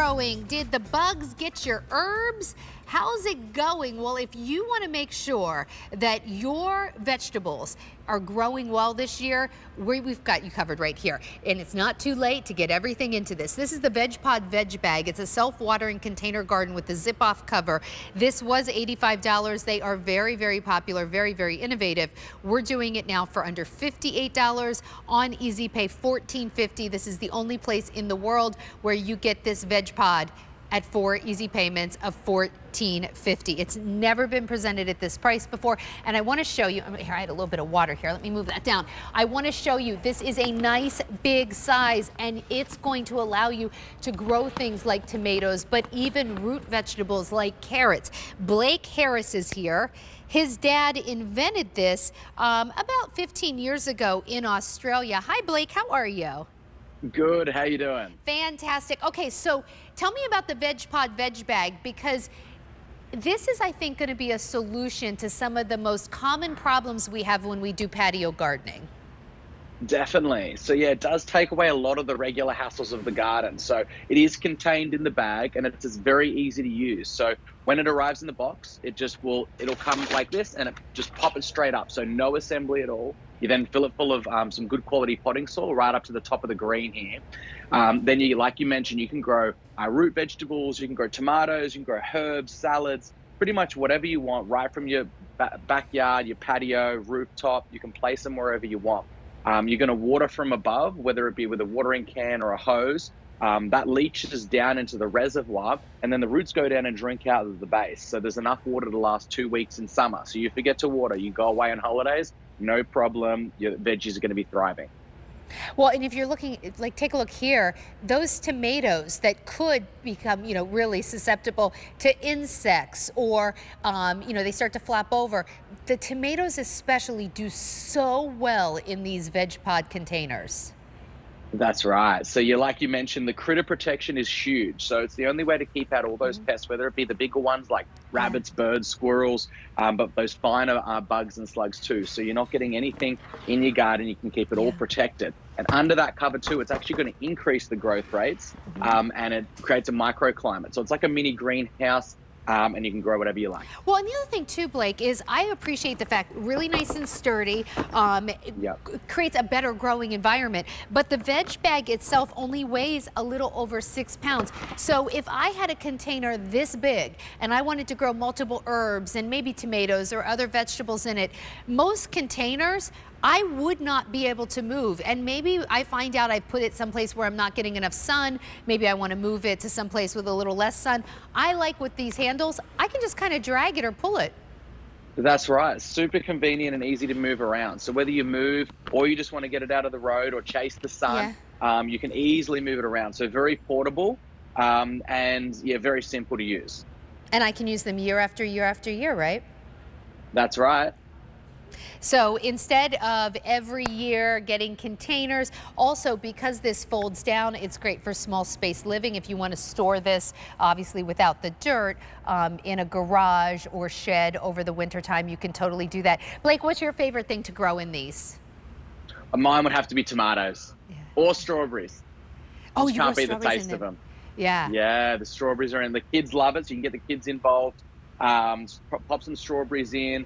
growing? Did the bugs get your herbs? How's it going? Well, if you want to make sure that your vegetables are growing well this year, we've got you covered right here. And it's not too late to get everything into this. This is the Vegepod Vegebag. It's a self-watering container garden with the zip-off cover. This was $85. They are very, very popular, very, very innovative. We're doing it now for under $58 on Easy Pay, $14.50. This is the only place in the world where you get this Vegepod at 4 easy payments of $14.50. It's never been presented at this price before. And I want to show you, here, I had a little bit of water here. Let me move that down. I want to show you, this is a nice big size, and it's going to allow you to grow things like tomatoes, but even root vegetables like carrots. Blake Harris is here. His dad invented this about 15 years ago in Australia. Hi, Blake, how are you? Good, how you doing? Fantastic. Okay, so tell me about the Vegepod Vegebag, because this is, I think, going to be a solution to some of the most common problems we have when we do patio gardening. Definitely. So yeah, it does take away a lot of the regular hassles of the garden. So it is contained in the bag, and it's very easy to use. So when it arrives in the box, it'll come like this, and it just pop it straight up. So no assembly at all. You then fill it full of some good quality potting soil right up to the top of the green here. Then like you mentioned, you can grow root vegetables, you can grow tomatoes, you can grow herbs, salads, pretty much whatever you want, right from your backyard, your patio, rooftop. You can place them wherever you want. You're going to water from above, whether it be with a watering can or a hose. That leaches down into the reservoir, and then the roots go down and drink out of the base. So there's enough water to last 2 weeks in summer. So you forget to water, you go away on holidays, no problem, your veggies are going to be thriving. Well, and if you're looking, like, take a look here, those tomatoes that could become, really susceptible to insects, or, they start to flap over. The tomatoes especially do so well in these Vegepod containers. That's right. So like you mentioned, the critter protection is huge. So it's the only way to keep out all those pests, whether it be the bigger ones like rabbits, birds, squirrels, but those finer bugs and slugs too. So you're not getting anything in your garden. You can keep it all protected. And under that cover too, it's actually going to increase the growth rates, and it creates a microclimate. So it's like a mini greenhouse. And you can grow whatever you like. Well, and the other thing too, Blake, is I appreciate the fact, really nice and sturdy, creates a better growing environment, but the veg bag itself only weighs a little over 6 pounds. So if I had a container this big and I wanted to grow multiple herbs and maybe tomatoes or other vegetables in it, most containers I would not be able to move. And maybe I find out I put it someplace where I'm not getting enough sun. Maybe I want to move it to someplace with a little less sun. I like with these handles, I can just kind of drag it or pull it. That's right. Super convenient and easy to move around. So whether you move or you just want to get it out of the road or chase the sun, you can easily move it around. So very portable, and very simple to use. And I can use them year after year after year, right? That's right. So instead of every year getting containers, also because this folds down, it's great for small space living. If you want to store this, obviously without the dirt, in a garage or shed over the winter time, you can totally do that. Blake, what's your favorite thing to grow in these? Mine would have to be tomatoes or strawberries. Oh, you can't beat the taste of them. Yeah. Yeah, the strawberries are in. The kids love it, so you can get the kids involved. Pop some strawberries in.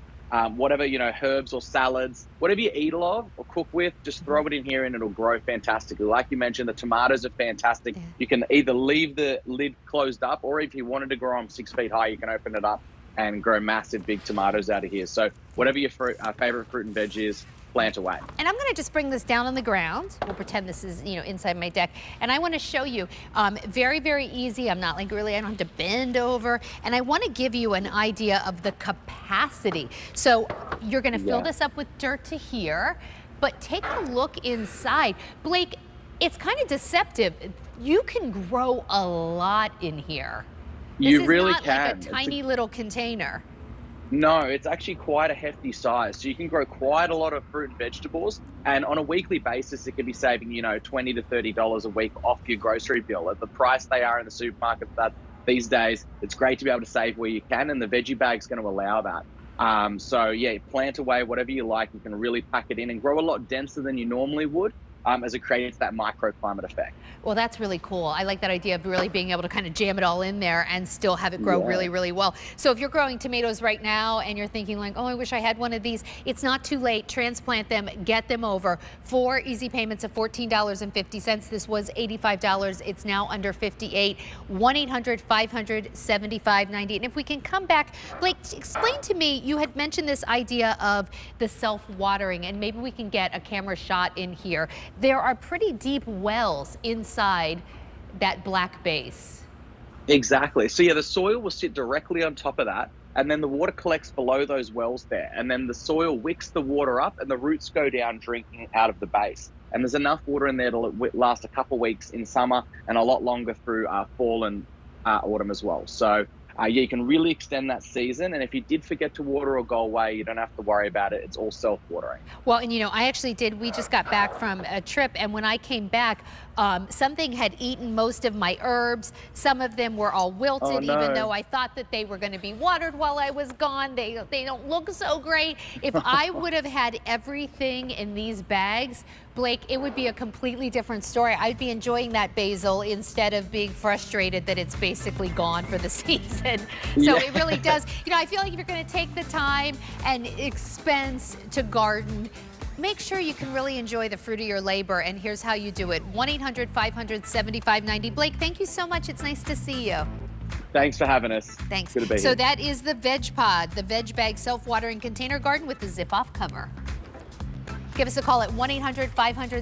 Whatever, herbs or salads, whatever you eat a lot or cook with, just throw it in here and it'll grow fantastically. Like you mentioned, the tomatoes are fantastic. You can either leave the lid closed up, or if you wanted to grow them 6 feet high, you can open it up and grow massive big tomatoes out of here. So whatever your favorite fruit and veg is, plant away. And I'm going to just bring this down on the ground. We'll pretend this is, inside my deck. And I want to show you, very, very easy. I'm not I don't have to bend over. And I want to give you an idea of the capacity. So you're going to fill this up with dirt to here, but take a look inside. Blake, it's kind of deceptive. You can grow a lot in here. You really can. can. Like a tiny little container. No, it's actually quite a hefty size. So you can grow quite a lot of fruit and vegetables, and on a weekly basis, it could be saving, $20 to $30 a week off your grocery bill. At the price they are in the supermarket these days, it's great to be able to save where you can, and the veggie bag's going to allow that. So yeah, plant away whatever you like. You can really pack it in and grow a lot denser than you normally would. as it creates that microclimate effect. Well, that's really cool. I like that idea of really being able to kind of jam it all in there and still have it grow Yeah. really, really well. So if you're growing tomatoes right now and you're thinking like, oh, I wish I had one of these, it's not too late. Transplant them, get them over. 4 easy payments of $14.50. This was $85. It's now under $58. 1-800-500-7590. And if we can come back, Blake, explain to me, you had mentioned this idea of the self-watering, and maybe we can get a camera shot in here. There are pretty deep wells inside that black base. Exactly. So yeah, the soil will sit directly on top of that, and then the water collects below those wells there, and then the soil wicks the water up, and the roots go down drinking out of the base. And there's enough water in there to last a couple weeks in summer and a lot longer through fall and autumn as well. So yeah, you can really extend that season, and if you did forget to water or go away, you don't have to worry about it. It's all self-watering. Well, and I actually did, we just got back from a trip, and when I came back, something had eaten most of my herbs. Some of them were all wilted, Oh, no. even though I thought that they were going to be watered while I was gone. They don't look so great. If I would have had everything in these bags, Blake, it would be a completely different story. I'd be enjoying that basil instead of being frustrated that it's basically gone for the season. So it really does. I feel like if you're going to take the time and expense to garden, make sure you can really enjoy the fruit of your labor, and here's how you do it. 1-800-500-7590. Blake, thank you so much. It's nice to see you. Thanks for having us. Thanks. Good to be So here. that is the Vegepod, the VegBag self-watering container garden with the zip-off cover. Give us a call at 1-800-500